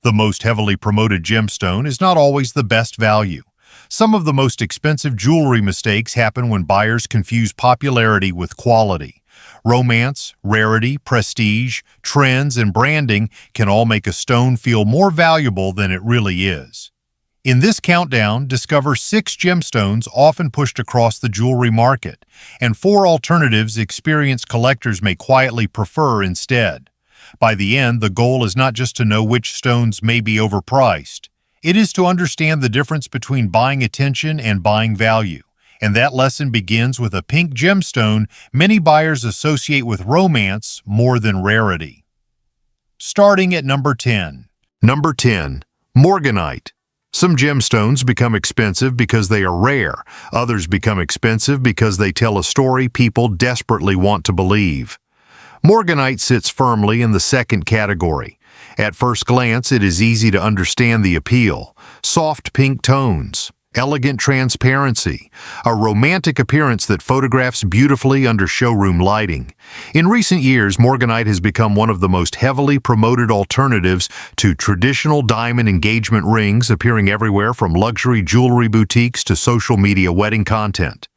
The most heavily promoted gemstone is not always the best value. Some of the most expensive jewelry mistakes happen when buyers confuse popularity with quality. Romance, rarity, prestige, trends, and branding can all make a stone feel more valuable than it really is. In this countdown, discover 6 gemstones often pushed across the jewelry market, and 4 alternatives experienced collectors may quietly prefer instead. By the end, the goal is not just to know which stones may be overpriced. It is to understand the difference between buying attention and buying value. And that lesson begins with a pink gemstone many buyers associate with romance more than rarity. Starting at number 10. Number 10. Morganite. Some gemstones become expensive because they are rare. Others become expensive because they tell a story people desperately want to believe. Morganite sits firmly in the second category. At first glance, it is easy to understand the appeal. Soft pink tones, elegant transparency, a romantic appearance that photographs beautifully under showroom lighting. In recent years, Morganite has become one of the most heavily promoted alternatives to traditional diamond engagement rings, appearing everywhere from luxury jewelry boutiques to social media wedding content.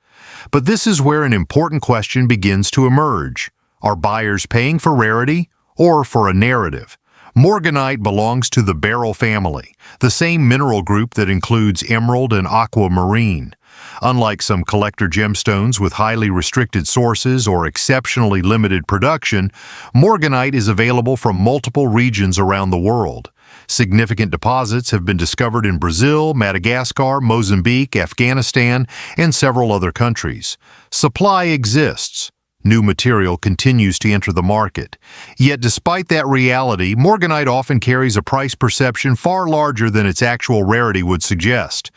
But this is where an important question begins to emerge. Are buyers paying for rarity or for a narrative? Morganite belongs to the beryl family, the same mineral group that includes emerald and aquamarine. Unlike some collector gemstones with highly restricted sources or exceptionally limited production, Morganite is available from multiple regions around the world. Significant deposits have been discovered in Brazil, Madagascar, Mozambique, Afghanistan, and several other countries. Supply exists. New material continues to enter the market. Yet despite that reality, Morganite often carries a price perception far larger than its actual rarity would suggest.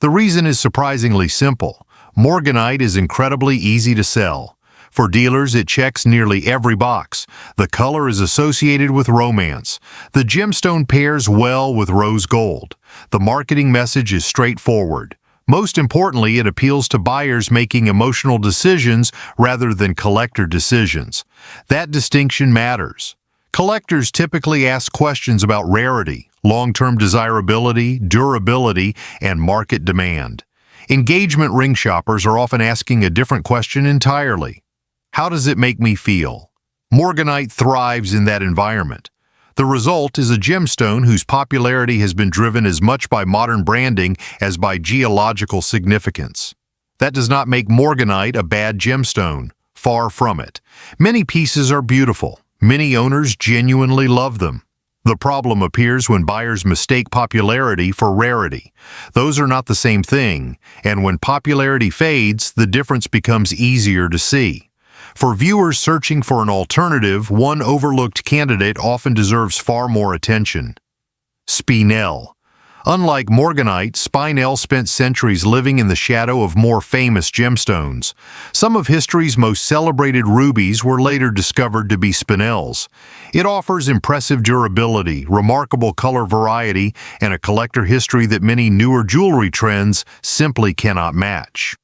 The reason is surprisingly simple. Morganite is incredibly easy to sell. For dealers, it checks nearly every box. The color is associated with romance. The gemstone pairs well with rose gold. The marketing message is straightforward. Most importantly, it appeals to buyers making emotional decisions rather than collector decisions. That distinction matters. Collectors typically ask questions about rarity, long-term desirability, durability, and market demand. Engagement ring shoppers are often asking a different question entirely. How does it make me feel? Morganite thrives in that environment. The result is a gemstone whose popularity has been driven as much by modern branding as by geological significance. That does not make Morganite a bad gemstone. Far from it. Many pieces are beautiful. Many owners genuinely love them. The problem appears when buyers mistake popularity for rarity. Those are not the same thing, and when popularity fades, the difference becomes easier to see. For viewers searching for an alternative, one overlooked candidate often deserves far more attention. Spinel. Unlike Morganite, Spinel spent centuries living in the shadow of more famous gemstones. Some of history's most celebrated rubies were later discovered to be Spinels. It offers impressive durability, remarkable color variety, and a collector history that many newer jewelry trends simply cannot match.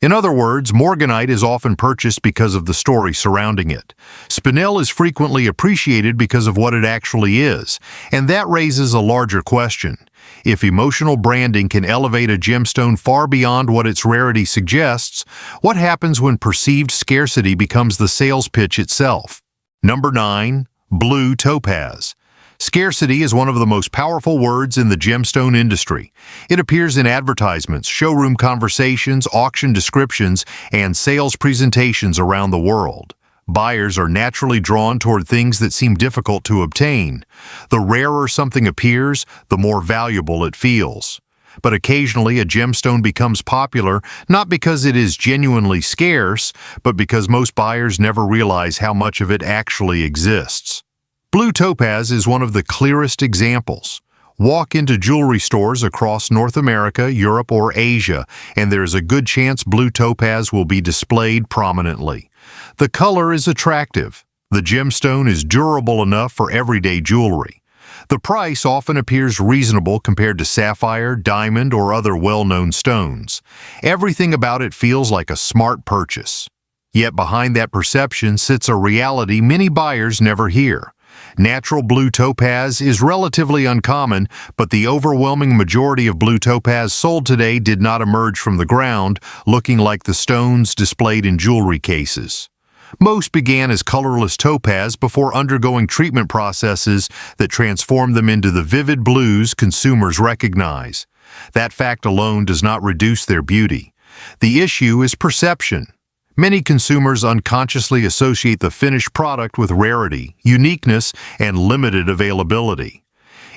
In other words, Morganite is often purchased because of the story surrounding it. Spinel is frequently appreciated because of what it actually is, and that raises a larger question. If emotional branding can elevate a gemstone far beyond what its rarity suggests, what happens when perceived scarcity becomes the sales pitch itself? Number 9. Blue Topaz. Scarcity is one of the most powerful words in the gemstone industry. It appears in advertisements, showroom conversations, auction descriptions, and sales presentations around the world. Buyers are naturally drawn toward things that seem difficult to obtain. The rarer something appears, the more valuable it feels. But occasionally a gemstone becomes popular not because it is genuinely scarce, but because most buyers never realize how much of it actually exists. Blue Topaz is one of the clearest examples. Walk into jewelry stores across North America, Europe, or Asia, and there is a good chance blue topaz will be displayed prominently. The color is attractive. The gemstone is durable enough for everyday jewelry. The price often appears reasonable compared to sapphire, diamond, or other well-known stones. Everything about it feels like a smart purchase. Yet behind that perception sits a reality many buyers never hear. Natural blue topaz is relatively uncommon, but the overwhelming majority of blue topaz sold today did not emerge from the ground, looking like the stones displayed in jewelry cases. Most began as colorless topaz before undergoing treatment processes that transformed them into the vivid blues consumers recognize. That fact alone does not reduce their beauty. The issue is perception. Many consumers unconsciously associate the finished product with rarity, uniqueness, and limited availability.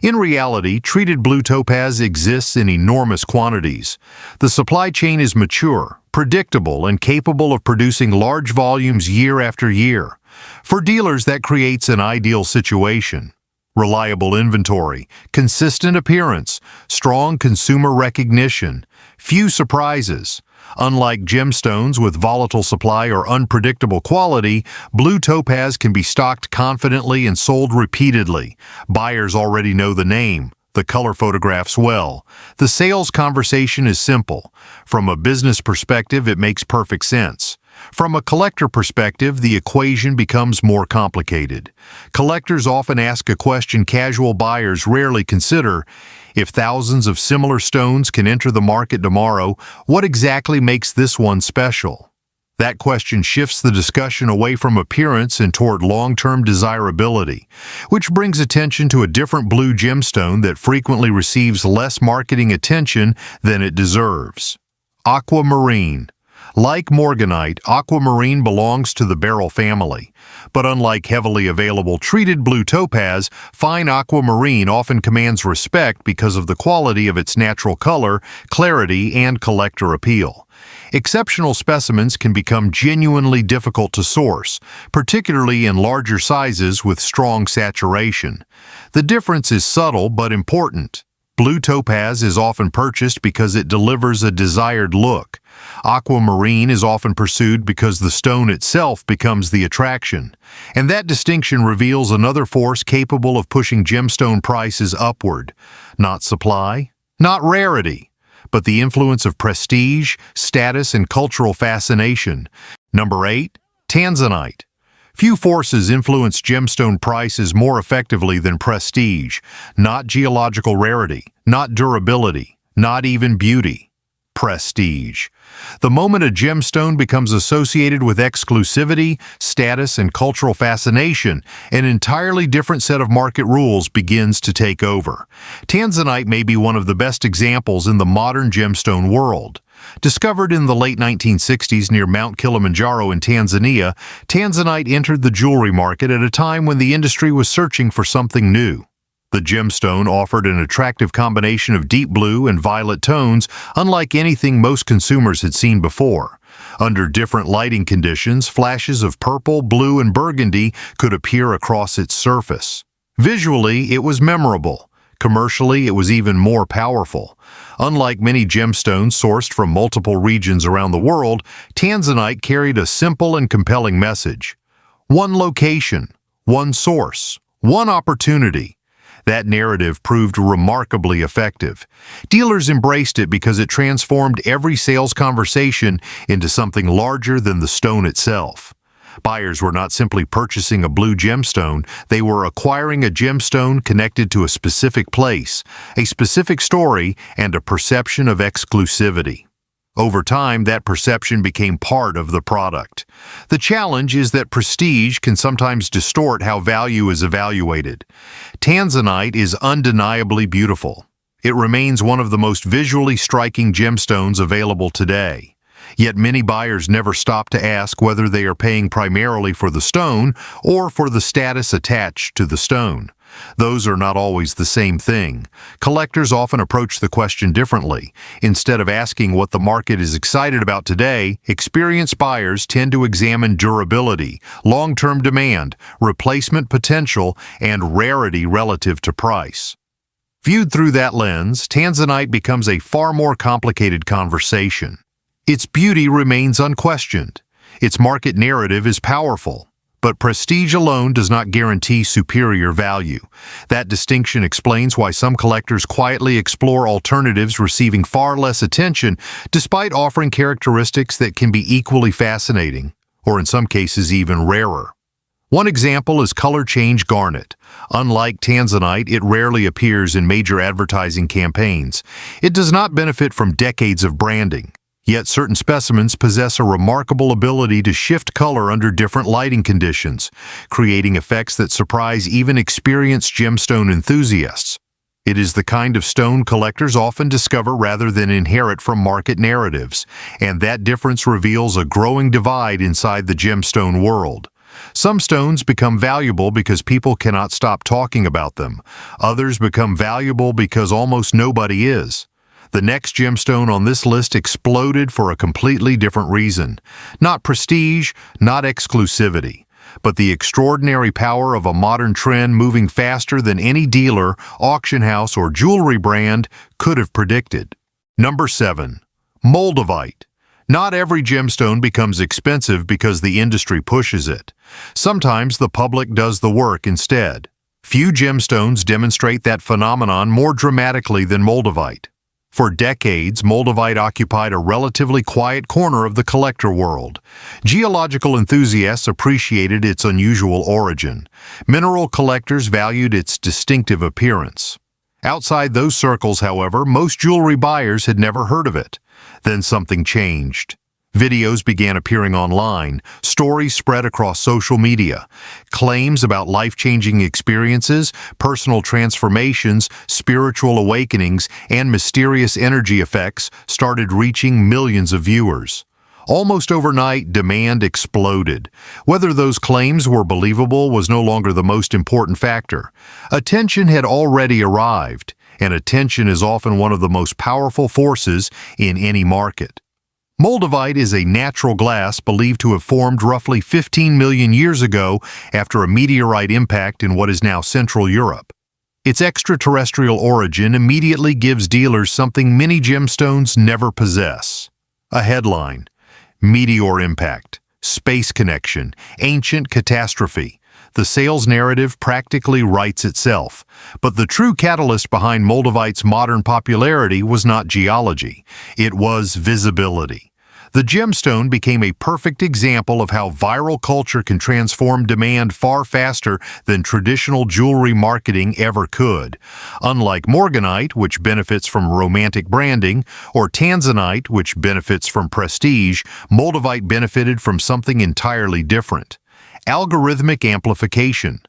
In reality, treated blue topaz exists in enormous quantities. The supply chain is mature, predictable, and capable of producing large volumes year after year. For dealers, that creates an ideal situation. Reliable inventory, consistent appearance, strong consumer recognition, few surprises. Unlike gemstones with volatile supply or unpredictable quality, blue topaz can be stocked confidently and sold repeatedly. Buyers already know the name, the color photographs well. The sales conversation is simple. From a business perspective, it makes perfect sense. From a collector perspective, the equation becomes more complicated. Collectors often ask a question casual buyers rarely consider. If thousands of similar stones can enter the market tomorrow, what exactly makes this one special? That question shifts the discussion away from appearance and toward long-term desirability, which brings attention to a different blue gemstone that frequently receives less marketing attention than it deserves. Aquamarine. Like Morganite, aquamarine belongs to the beryl family. But unlike heavily available treated blue topaz, fine aquamarine often commands respect because of the quality of its natural color, clarity, and collector appeal. Exceptional specimens can become genuinely difficult to source, particularly in larger sizes with strong saturation. The difference is subtle but important. Blue topaz is often purchased because it delivers a desired look. Aquamarine is often pursued because the stone itself becomes the attraction. And that distinction reveals another force capable of pushing gemstone prices upward. Not supply, not rarity, but the influence of prestige, status, and cultural fascination. Number 8. Tanzanite. Few forces influence gemstone prices more effectively than prestige, not geological rarity, not durability, not even beauty. Prestige. The moment a gemstone becomes associated with exclusivity, status, and cultural fascination, an entirely different set of market rules begins to take over. Tanzanite may be one of the best examples in the modern gemstone world. Discovered in the late 1960s near Mount Kilimanjaro in Tanzania, Tanzanite entered the jewelry market at a time when the industry was searching for something new. The gemstone offered an attractive combination of deep blue and violet tones, unlike anything most consumers had seen before. Under different lighting conditions, flashes of purple, blue, and burgundy could appear across its surface. Visually, it was memorable. Commercially, it was even more powerful. Unlike many gemstones sourced from multiple regions around the world, Tanzanite carried a simple and compelling message. One location, one source, one opportunity. That narrative proved remarkably effective. Dealers embraced it because it transformed every sales conversation into something larger than the stone itself. Buyers were not simply purchasing a blue gemstone, they were acquiring a gemstone connected to a specific place, a specific story, and a perception of exclusivity. Over time, that perception became part of the product. The challenge is that prestige can sometimes distort how value is evaluated. Tanzanite is undeniably beautiful. It remains one of the most visually striking gemstones available today. Yet many buyers never stop to ask whether they are paying primarily for the stone or for the status attached to the stone. Those are not always the same thing. Collectors often approach the question differently. Instead of asking what the market is excited about today, experienced buyers tend to examine durability, long-term demand, replacement potential, and rarity relative to price. Viewed through that lens, Tanzanite becomes a far more complicated conversation. Its beauty remains unquestioned. Its market narrative is powerful. But prestige alone does not guarantee superior value. That distinction explains why some collectors quietly explore alternatives receiving far less attention, despite offering characteristics that can be equally fascinating, or in some cases even rarer. One example is color change garnet. Unlike Tanzanite, it rarely appears in major advertising campaigns. It does not benefit from decades of branding. Yet certain specimens possess a remarkable ability to shift color under different lighting conditions, creating effects that surprise even experienced gemstone enthusiasts. It is the kind of stone collectors often discover rather than inherit from market narratives, and that difference reveals a growing divide inside the gemstone world. Some stones become valuable because people cannot stop talking about them. Others become valuable because almost nobody is. The next gemstone on this list exploded for a completely different reason. Not prestige, not exclusivity, but the extraordinary power of a modern trend moving faster than any dealer, auction house, or jewelry brand could have predicted. Number 7. Moldavite. Not every gemstone becomes expensive because the industry pushes it. Sometimes the public does the work instead. Few gemstones demonstrate that phenomenon more dramatically than Moldavite. For decades, Moldavite occupied a relatively quiet corner of the collector world. Geological enthusiasts appreciated its unusual origin. Mineral collectors valued its distinctive appearance. Outside those circles, however, most jewelry buyers had never heard of it. Then something changed. Videos began appearing online, stories spread across social media. Claims about life-changing experiences, personal transformations, spiritual awakenings, and mysterious energy effects started reaching millions of viewers. Almost overnight, demand exploded. Whether those claims were believable was no longer the most important factor. Attention had already arrived, and attention is often one of the most powerful forces in any market. Moldavite is a natural glass believed to have formed roughly 15 million years ago after a meteorite impact in what is now Central Europe. Its extraterrestrial origin immediately gives dealers something many gemstones never possess. A headline: Meteor Impact, Space Connection, Ancient Catastrophe. The sales narrative practically writes itself. But the true catalyst behind Moldavite's modern popularity was not geology. It was visibility. The gemstone became a perfect example of how viral culture can transform demand far faster than traditional jewelry marketing ever could. Unlike Morganite, which benefits from romantic branding, or Tanzanite, which benefits from prestige, Moldavite benefited from something entirely different: algorithmic amplification.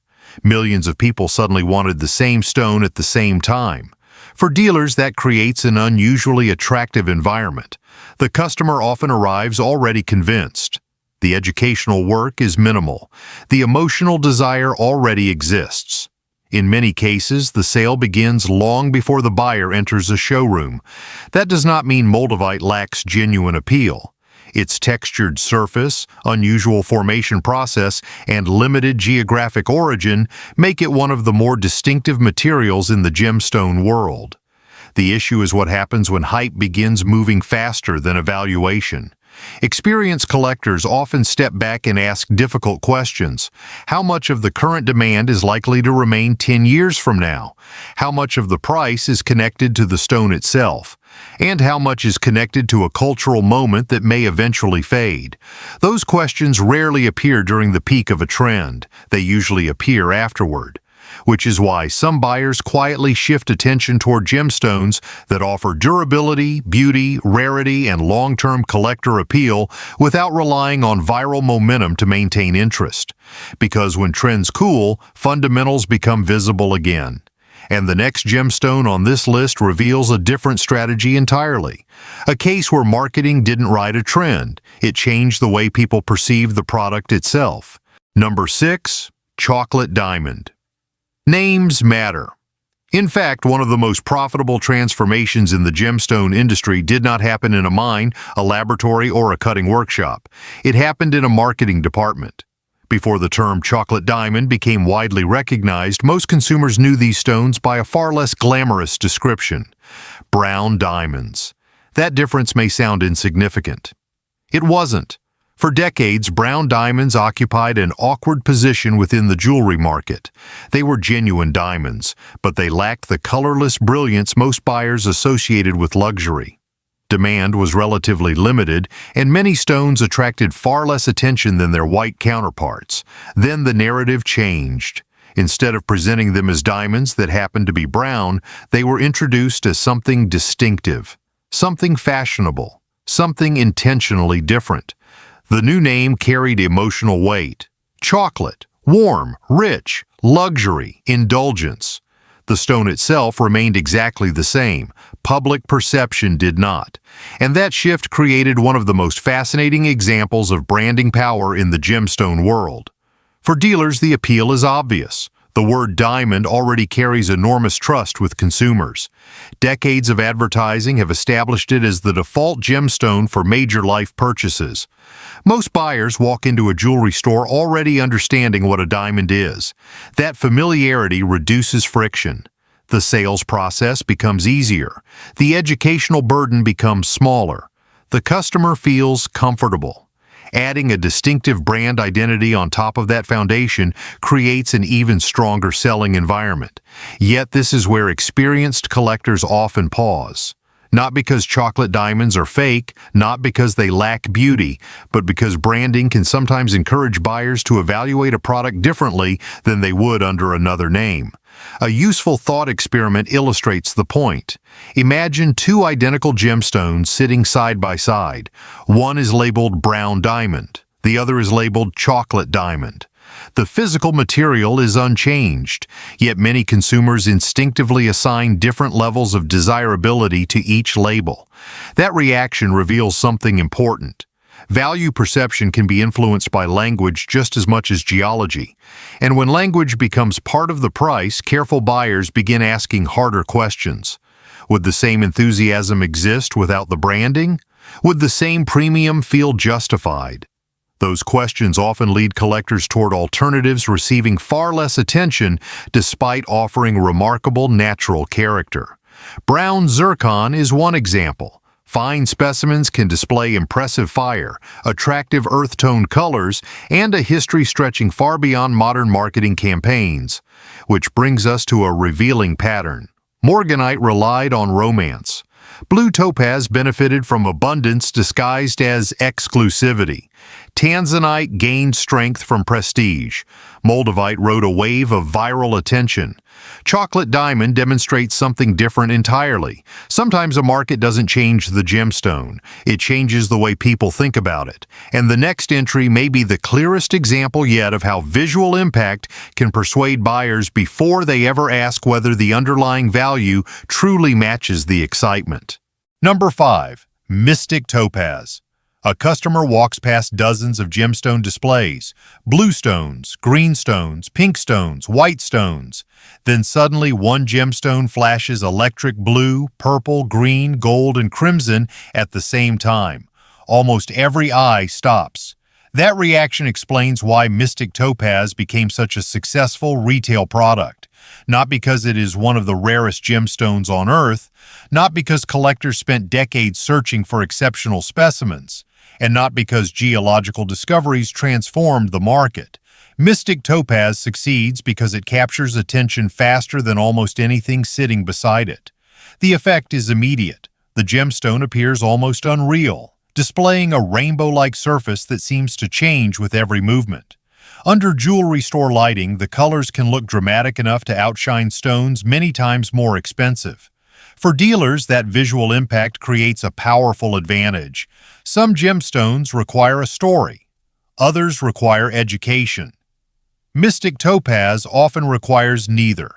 Millions of people suddenly wanted the same stone at the same time. For dealers, that creates an unusually attractive environment. The customer often arrives already convinced. The educational work is minimal. The emotional desire already exists. In many cases, the sale begins long before the buyer enters a showroom. That does not mean Moldavite lacks genuine appeal. Its textured surface, unusual formation process, and limited geographic origin make it one of the more distinctive materials in the gemstone world. The issue is what happens when hype begins moving faster than evaluation. Experienced collectors often step back and ask difficult questions. How much of the current demand is likely to remain 10 years from now? How much of the price is connected to the stone itself? And how much is connected to a cultural moment that may eventually fade? Those questions rarely appear during the peak of a trend. They usually appear afterward. Which is why some buyers quietly shift attention toward gemstones that offer durability, beauty, rarity, and long-term collector appeal without relying on viral momentum to maintain interest. Because when trends cool, fundamentals become visible again. And the next gemstone on this list reveals a different strategy entirely. A case where marketing didn't ride a trend. It changed the way people perceived the product itself. Number 6. Chocolate diamond. Names matter. In fact, one of the most profitable transformations in the gemstone industry did not happen in a mine, a laboratory, or a cutting workshop. It happened in a marketing department. Before the term chocolate diamond became widely recognized, most consumers knew these stones by a far less glamorous description: brown diamonds. That difference may sound insignificant. It wasn't. For decades, brown diamonds occupied an awkward position within the jewelry market. They were genuine diamonds, but they lacked the colorless brilliance most buyers associated with luxury. Demand was relatively limited, and many stones attracted far less attention than their white counterparts. Then the narrative changed. Instead of presenting them as diamonds that happened to be brown, they were introduced as something distinctive, something fashionable, something intentionally different. The new name carried emotional weight. Chocolate, warm, rich, luxury, indulgence. The stone itself remained exactly the same. Public perception did not. And that shift created one of the most fascinating examples of branding power in the gemstone world. For dealers, the appeal is obvious. The word diamond already carries enormous trust with consumers. Decades of advertising have established it as the default gemstone for major life purchases. Most buyers walk into a jewelry store already understanding what a diamond is. That familiarity reduces friction. The sales process becomes easier. The educational burden becomes smaller. The customer feels comfortable. Adding a distinctive brand identity on top of that foundation creates an even stronger selling environment. Yet this is where experienced collectors often pause. Not because chocolate diamonds are fake, not because they lack beauty, but because branding can sometimes encourage buyers to evaluate a product differently than they would under another name. A useful thought experiment illustrates the point. Imagine two identical gemstones sitting side by side. One is labeled brown diamond. The other is labeled chocolate diamond. The physical material is unchanged, yet many consumers instinctively assign different levels of desirability to each label. That reaction reveals something important. Value perception can be influenced by language just as much as geology. And when language becomes part of the price, careful buyers begin asking harder questions. Would the same enthusiasm exist without the branding? Would the same premium feel justified? Those questions often lead collectors toward alternatives receiving far less attention despite offering remarkable natural character. Brown zircon is one example. Fine specimens can display impressive fire, attractive earth-tone colors, and a history stretching far beyond modern marketing campaigns. Which brings us to a revealing pattern. Morganite relied on romance. Blue topaz benefited from abundance disguised as exclusivity. Tanzanite gained strength from prestige. Moldavite rode a wave of viral attention. Chocolate diamond demonstrates something different entirely. Sometimes a market doesn't change the gemstone. It changes the way people think about it. And the next entry may be the clearest example yet of how visual impact can persuade buyers before they ever ask whether the underlying value truly matches the excitement. Number 5. Mystic Topaz. A customer walks past dozens of gemstone displays, blue stones, green stones, pink stones, white stones. Then suddenly one gemstone flashes electric blue, purple, green, gold, and crimson at the same time. Almost every eye stops. That reaction explains why Mystic Topaz became such a successful retail product. Not because it is one of the rarest gemstones on Earth, not because collectors spent decades searching for exceptional specimens, and not because geological discoveries transformed the market. Mystic Topaz succeeds because it captures attention faster than almost anything sitting beside it. The effect is immediate. The gemstone appears almost unreal, displaying a rainbow-like surface that seems to change with every movement. Under jewelry store lighting, the colors can look dramatic enough to outshine stones many times more expensive. For dealers, that visual impact creates a powerful advantage. Some gemstones require a story. Others require education. Mystic Topaz often requires neither.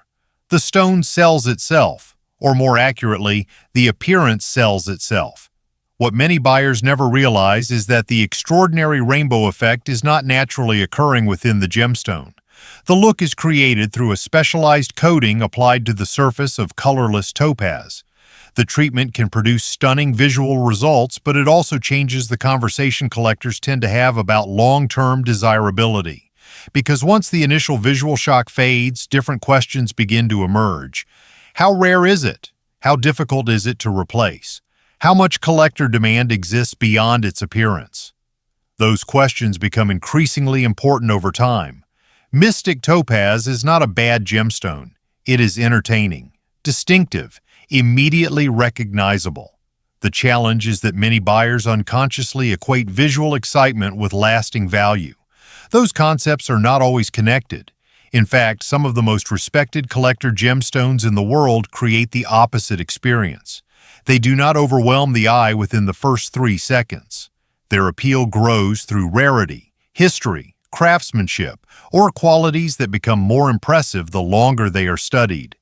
The stone sells itself, or more accurately, the appearance sells itself. What many buyers never realize is that the extraordinary rainbow effect is not naturally occurring within the gemstone. The look is created through a specialized coating applied to the surface of colorless topaz. The treatment can produce stunning visual results, but it also changes the conversation collectors tend to have about long-term desirability. Because once the initial visual shock fades, different questions begin to emerge. How rare is it? How difficult is it to replace? How much collector demand exists beyond its appearance? Those questions become increasingly important over time. Mystic Topaz is not a bad gemstone. It is entertaining, distinctive, immediately recognizable. The challenge is that many buyers unconsciously equate visual excitement with lasting value. Those concepts are not always connected. In fact, some of the most respected collector gemstones in the world create the opposite experience. They do not overwhelm the eye within the first 3 seconds. Their appeal grows through rarity, history, craftsmanship, or qualities that become more impressive the longer they are studied.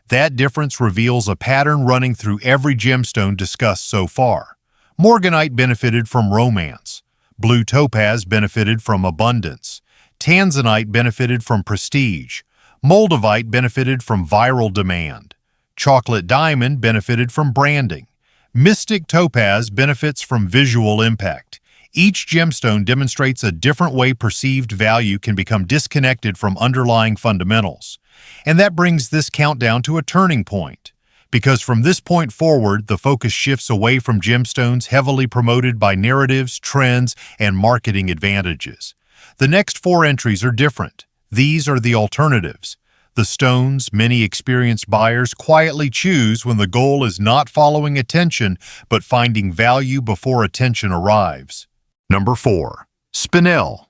That difference reveals a pattern running through every gemstone discussed so far. Morganite benefited from romance. Blue topaz benefited from abundance. Tanzanite benefited from prestige. Moldavite benefited from viral demand. Chocolate diamond benefited from branding. Mystic topaz benefits from visual impact. Each gemstone demonstrates a different way perceived value can become disconnected from underlying fundamentals. And that brings this countdown to a turning point. Because from this point forward, the focus shifts away from gemstones heavily promoted by narratives, trends, and marketing advantages. The next 4 entries are different. These are the alternatives. The stones many experienced buyers quietly choose when the goal is not following attention, but finding value before attention arrives. Number 4. Spinel.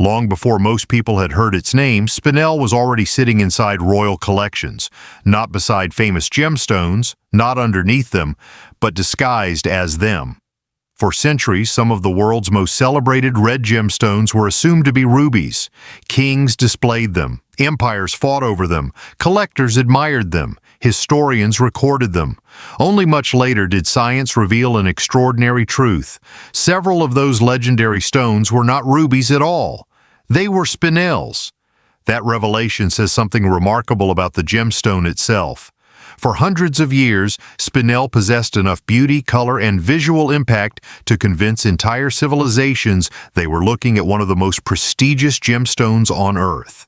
Long before most people had heard its name, Spinel was already sitting inside royal collections, not beside famous gemstones, not underneath them, but disguised as them. For centuries, some of the world's most celebrated red gemstones were assumed to be rubies. Kings displayed them, empires fought over them, collectors admired them, historians recorded them. Only much later did science reveal an extraordinary truth. Several of those legendary stones were not rubies at all. They were spinels. That revelation says something remarkable about the gemstone itself. For hundreds of years, Spinel possessed enough beauty, color, and visual impact to convince entire civilizations they were looking at one of the most prestigious gemstones on Earth.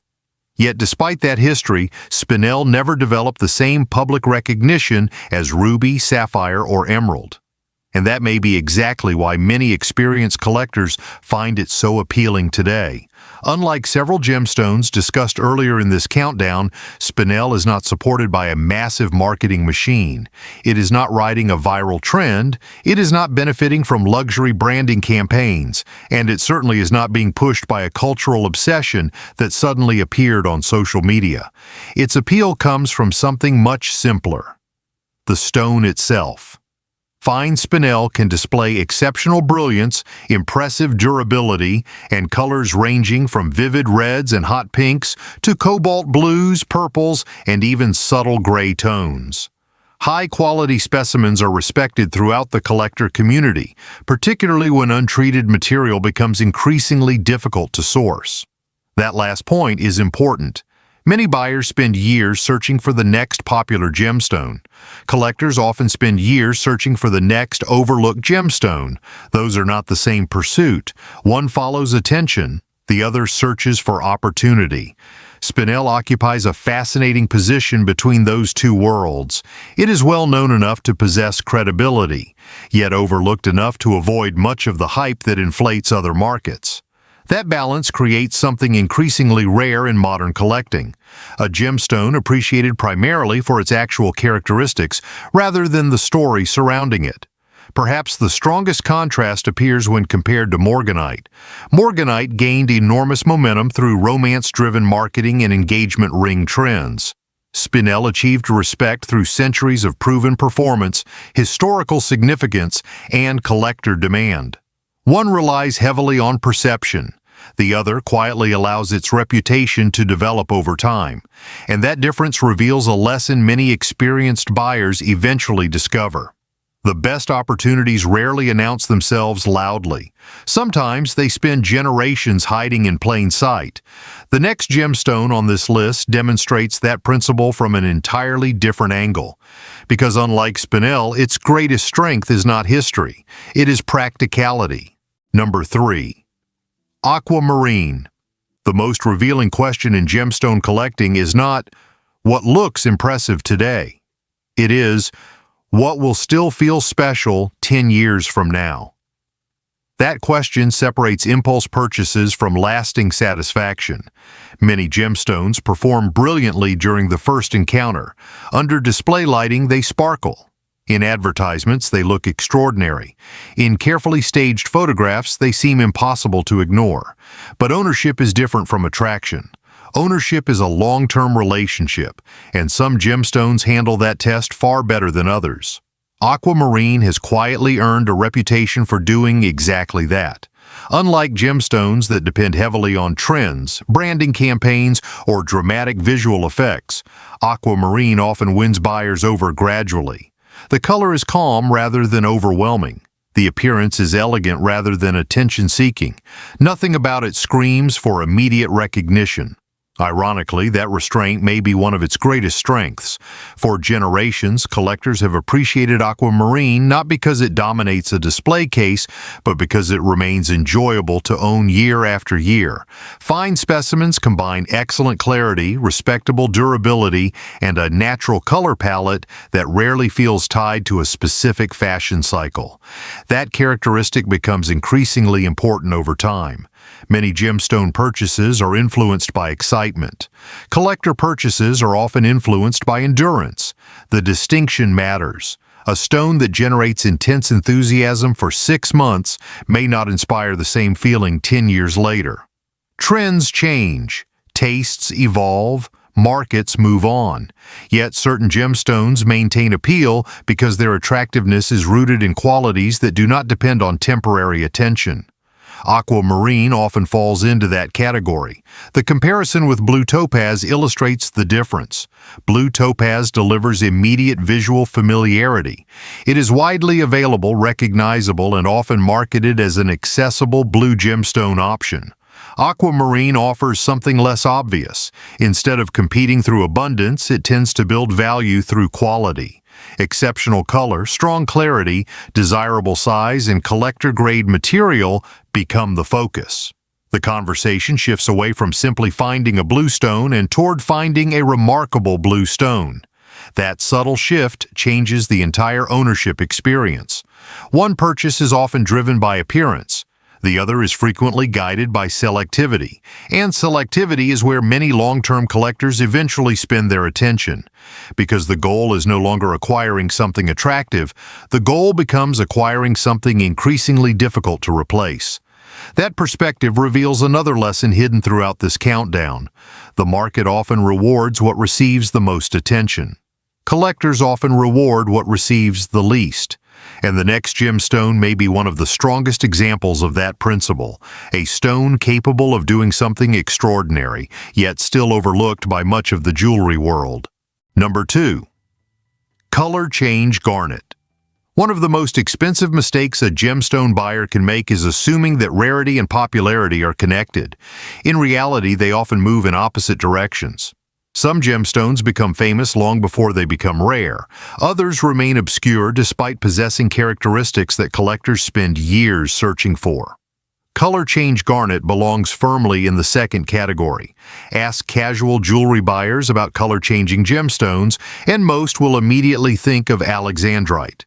Yet despite that history, Spinel never developed the same public recognition as ruby, sapphire, or emerald. And that may be exactly why many experienced collectors find it so appealing today. Unlike several gemstones discussed earlier in this countdown, Spinel is not supported by a massive marketing machine. It is not riding a viral trend, it is not benefiting from luxury branding campaigns, and it certainly is not being pushed by a cultural obsession that suddenly appeared on social media. Its appeal comes from something much simpler: the stone itself. Fine spinel can display exceptional brilliance, impressive durability, and colors ranging from vivid reds and hot pinks to cobalt blues, purples, and even subtle gray tones. High-quality specimens are respected throughout the collector community, particularly when untreated material becomes increasingly difficult to source. That last point is important. Many buyers spend years searching for the next popular gemstone. Collectors often spend years searching for the next overlooked gemstone. Those are not the same pursuit. One follows attention, the other searches for opportunity. Spinel occupies a fascinating position between those two worlds. It is well known enough to possess credibility, yet overlooked enough to avoid much of the hype that inflates other markets. That balance creates something increasingly rare in modern collecting, a gemstone appreciated primarily for its actual characteristics rather than the story surrounding it. Perhaps the strongest contrast appears when compared to Morganite. Morganite gained enormous momentum through romance-driven marketing and engagement ring trends. Spinel achieved respect through centuries of proven performance, historical significance, and collector demand. One relies heavily on perception. The other quietly allows its reputation to develop over time, and that difference reveals a lesson many experienced buyers eventually discover. The best opportunities rarely announce themselves loudly. Sometimes they spend generations hiding in plain sight. The next gemstone on this list demonstrates that principle from an entirely different angle. Because unlike Spinel, its greatest strength is not history, it is practicality. Number 3. Aquamarine. The most revealing question in gemstone collecting is not, what looks impressive today? It is, what will still feel special 10 years from now? That question separates impulse purchases from lasting satisfaction. Many gemstones perform brilliantly during the first encounter. Under display lighting, they sparkle. In advertisements, they look extraordinary. In carefully staged photographs, they seem impossible to ignore. But ownership is different from attraction. Ownership is a long-term relationship, and some gemstones handle that test far better than others. Aquamarine has quietly earned a reputation for doing exactly that. Unlike gemstones that depend heavily on trends, branding campaigns, or dramatic visual effects, Aquamarine often wins buyers over gradually. The color is calm rather than overwhelming. The appearance is elegant rather than attention-seeking. Nothing about it screams for immediate recognition. Ironically, that restraint may be one of its greatest strengths. For generations, collectors have appreciated Aquamarine not because it dominates a display case, but because it remains enjoyable to own year after year. Fine specimens combine excellent clarity, respectable durability, and a natural color palette that rarely feels tied to a specific fashion cycle. That characteristic becomes increasingly important over time. Many gemstone purchases are influenced by excitement. Collector purchases are often influenced by endurance. The distinction matters. A stone that generates intense enthusiasm for 6 months may not inspire the same feeling 10 years later. Trends change. Tastes evolve. Markets move on. Yet certain gemstones maintain appeal because their attractiveness is rooted in qualities that do not depend on temporary attention. Aquamarine often falls into that category. The comparison with blue topaz illustrates the difference. Blue topaz delivers immediate visual familiarity. It is widely available, recognizable, and often marketed as an accessible blue gemstone option. Aquamarine offers something less obvious. Instead of competing through abundance, it tends to build value through quality. Exceptional color, strong clarity, desirable size, and collector-grade material become the focus. The conversation shifts away from simply finding a blue stone and toward finding a remarkable blue stone. That subtle shift changes the entire ownership experience. One purchase is often driven by appearance. The other is frequently guided by selectivity, and selectivity is where many long-term collectors eventually spend their attention. Because the goal is no longer acquiring something attractive, the goal becomes acquiring something increasingly difficult to replace. That perspective reveals another lesson hidden throughout this countdown. The market often rewards what receives the most attention. Collectors often reward what receives the least. And the next gemstone may be one of the strongest examples of that principle, a stone capable of doing something extraordinary, yet still overlooked by much of the jewelry world. Number 2. Color change garnet. One of the most expensive mistakes a gemstone buyer can make is assuming that rarity and popularity are connected. In reality, they often move in opposite directions. Some gemstones become famous long before they become rare. Others remain obscure despite possessing characteristics that collectors spend years searching for. Color change garnet belongs firmly in the second category. Ask casual jewelry buyers about color-changing gemstones, and most will immediately think of alexandrite.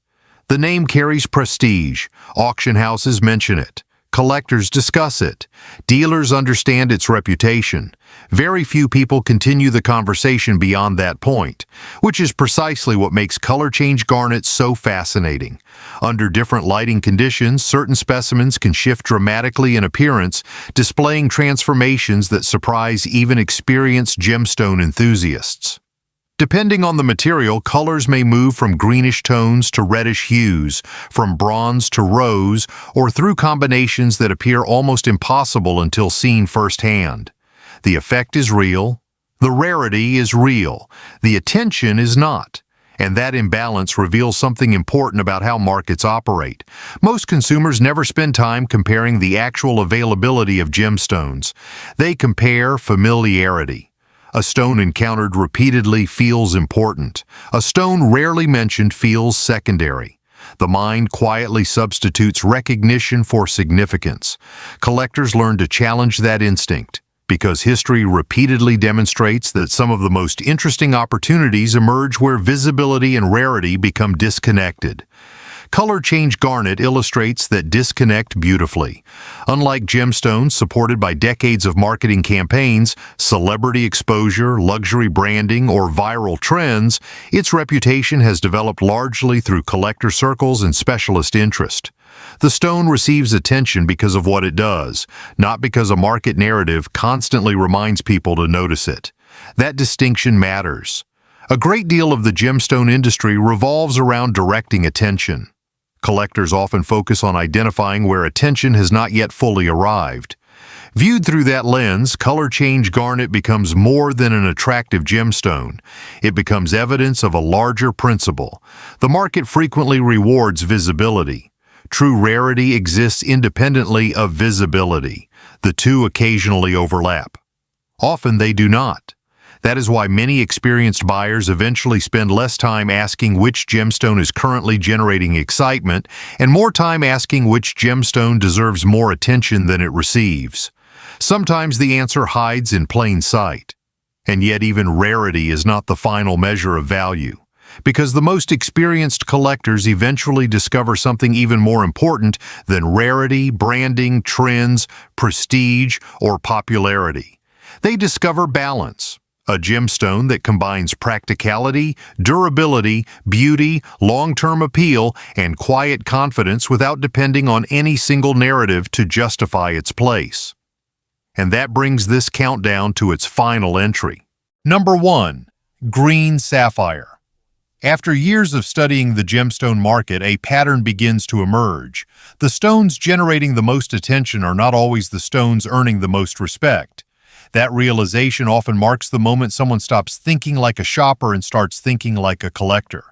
The name carries prestige. Auction houses mention it. Collectors discuss it. Dealers understand its reputation. Very few people continue the conversation beyond that point, which is precisely what makes color change garnet so fascinating. Under different lighting conditions, certain specimens can shift dramatically in appearance, displaying transformations that surprise even experienced gemstone enthusiasts. Depending on the material, colors may move from greenish tones to reddish hues, from bronze to rose, or through combinations that appear almost impossible until seen firsthand. The effect is real, the rarity is real, the attention is not. And that imbalance reveals something important about how markets operate. Most consumers never spend time comparing the actual availability of gemstones. They compare familiarity. A stone encountered repeatedly feels important. A stone rarely mentioned feels secondary. The mind quietly substitutes recognition for significance. Collectors learn to challenge that instinct, because history repeatedly demonstrates that some of the most interesting opportunities emerge where visibility and rarity become disconnected. Color change garnet illustrates that disconnect beautifully. Unlike gemstones supported by decades of marketing campaigns, celebrity exposure, luxury branding, or viral trends, its reputation has developed largely through collector circles and specialist interest. The stone receives attention because of what it does, not because a market narrative constantly reminds people to notice it. That distinction matters. A great deal of the gemstone industry revolves around directing attention. Collectors often focus on identifying where attention has not yet fully arrived. Viewed through that lens, color change garnet becomes more than an attractive gemstone. It becomes evidence of a larger principle. The market frequently rewards visibility. True rarity exists independently of visibility. The two occasionally overlap. Often they do not. That is why many experienced buyers eventually spend less time asking which gemstone is currently generating excitement and more time asking which gemstone deserves more attention than it receives. Sometimes the answer hides in plain sight. And yet even rarity is not the final measure of value, because the most experienced collectors eventually discover something even more important than rarity, branding, trends, prestige, or popularity. They discover balance. A gemstone that combines practicality, durability, beauty, long-term appeal, and quiet confidence without depending on any single narrative to justify its place. And that brings this countdown to its final entry. Number 1. Green Sapphire. After years of studying the gemstone market, a pattern begins to emerge. The stones generating the most attention are not always the stones earning the most respect. That realization often marks the moment someone stops thinking like a shopper and starts thinking like a collector.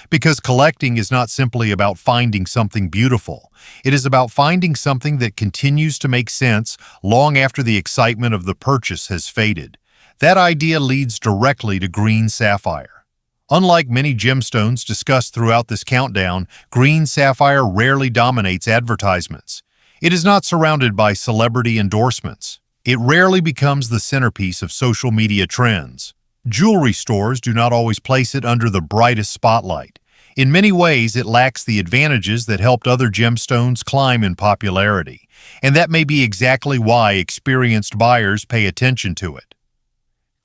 Because collecting is not simply about finding something beautiful. It is about finding something that continues to make sense long after the excitement of the purchase has faded. That idea leads directly to green sapphire. Unlike many gemstones discussed throughout this countdown, green sapphire rarely dominates advertisements. It is not surrounded by celebrity endorsements. It rarely becomes the centerpiece of social media trends. Jewelry stores do not always place it under the brightest spotlight. In many ways, it lacks the advantages that helped other gemstones climb in popularity, and that may be exactly why experienced buyers pay attention to it.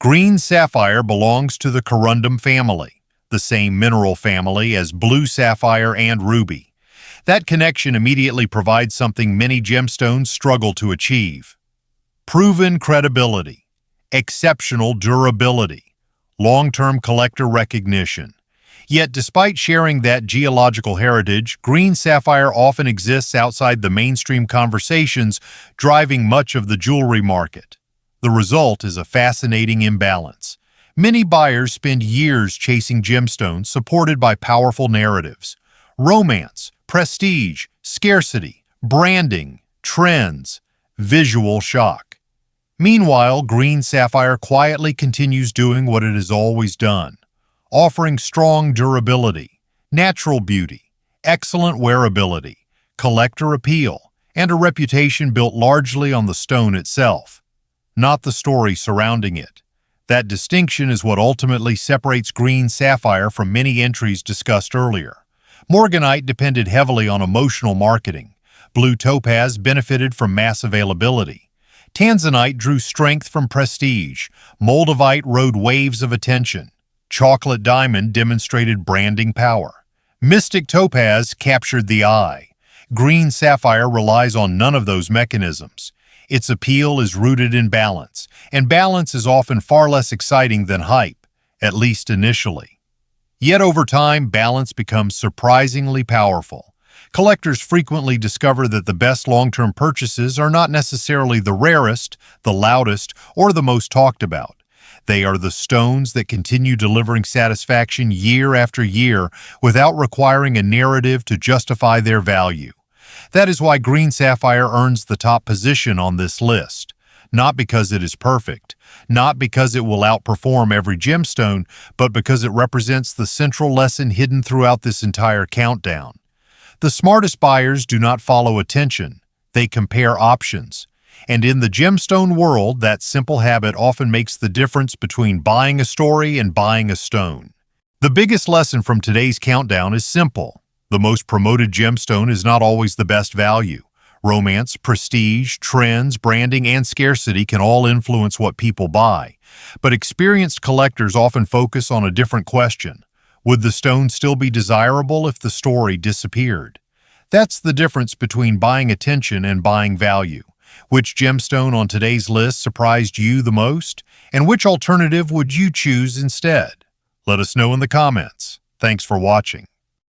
Green sapphire belongs to the corundum family, the same mineral family as blue sapphire and ruby. That connection immediately provides something many gemstones struggle to achieve. Proven credibility, exceptional durability, long-term collector recognition. Yet despite sharing that geological heritage, green sapphire often exists outside the mainstream conversations, driving much of the jewelry market. The result is a fascinating imbalance. Many buyers spend years chasing gemstones supported by powerful narratives. Romance, prestige, scarcity, branding, trends, visual shock. Meanwhile, green sapphire quietly continues doing what it has always done, offering strong durability, natural beauty, excellent wearability, collector appeal, and a reputation built largely on the stone itself, not the story surrounding it. That distinction is what ultimately separates green sapphire from many entries discussed earlier. Morganite depended heavily on emotional marketing. Blue topaz benefited from mass availability. Tanzanite drew strength from prestige. Moldavite rode waves of attention. Chocolate diamond demonstrated branding power. Mystic topaz captured the eye. Green sapphire relies on none of those mechanisms. Its appeal is rooted in balance, and balance is often far less exciting than hype, at least initially. Yet over time, balance becomes surprisingly powerful. Collectors frequently discover that the best long-term purchases are not necessarily the rarest, the loudest, or the most talked about. They are the stones that continue delivering satisfaction year after year without requiring a narrative to justify their value. That is why green sapphire earns the top position on this list. Not because it is perfect, not because it will outperform every gemstone, but because it represents the central lesson hidden throughout this entire countdown. The smartest buyers do not follow attention, they compare options. And in the gemstone world, that simple habit often makes the difference between buying a story and buying a stone. The biggest lesson from today's countdown is simple. The most promoted gemstone is not always the best value. Romance, prestige, trends, branding, and scarcity can all influence what people buy. But experienced collectors often focus on a different question. Would the stone still be desirable if the story disappeared? That's the difference between buying attention and buying value. Which gemstone on today's list surprised you the most? And which alternative would you choose instead? Let us know in the comments. Thanks for watching.